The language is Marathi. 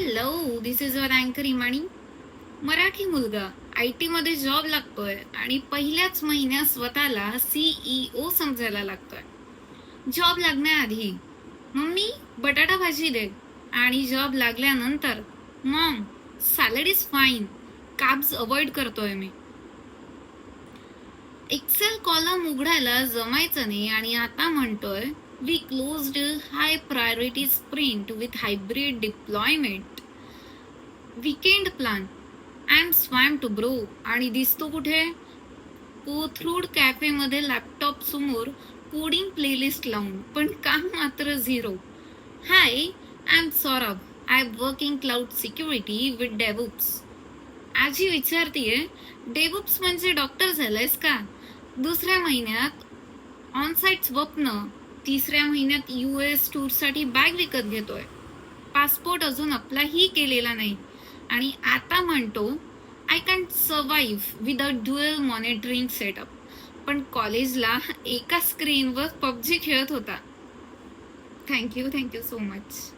हॅलो, दिस इज युअर अँकर इमाणी. मराठी मुलगा IT मध्ये जॉब लागतोय आणि पहिल्याच महिन्यात स्वतःला CEO समजायला लागतोय. जॉब लागण्याआधी मम्मी बटाटा भाजी दे आणि जॉब लागल्यानंतर Maugham salad is fine, carbs avoid करतोय मी. एक्सेल कॉलम उघडायला जमायचं नाही आणि आता म्हणतोय we closed high priority sprint with hybrid deployment. Weekend plan I am swamped too bro. आणि दिसतो कुठे? कोथरूड कॅफेमध्ये लॅपटॉप समोर कोडिंग प्लेलिस्ट लावून, पण काम मात्र zero. Hi, I am Saurabh. I working cloud security with DevOps. आजी विचारतीये डेव्हऑप्स म्हणजे डॉक्टर झालायस का? दुसऱ्या महिन्यात ऑनसाईट स्वप्न, तिसऱ्या महिन्यात US टूरसाठी बॅग विकत घेतोय. पासपोर्ट अजून अप्लायही केलेला नाही आणि आता म्हणतो I can survive with a dual monitoring setup. पण कॉलेजला एका स्क्रीनवर PUBG खेळत होता. Thank you so much.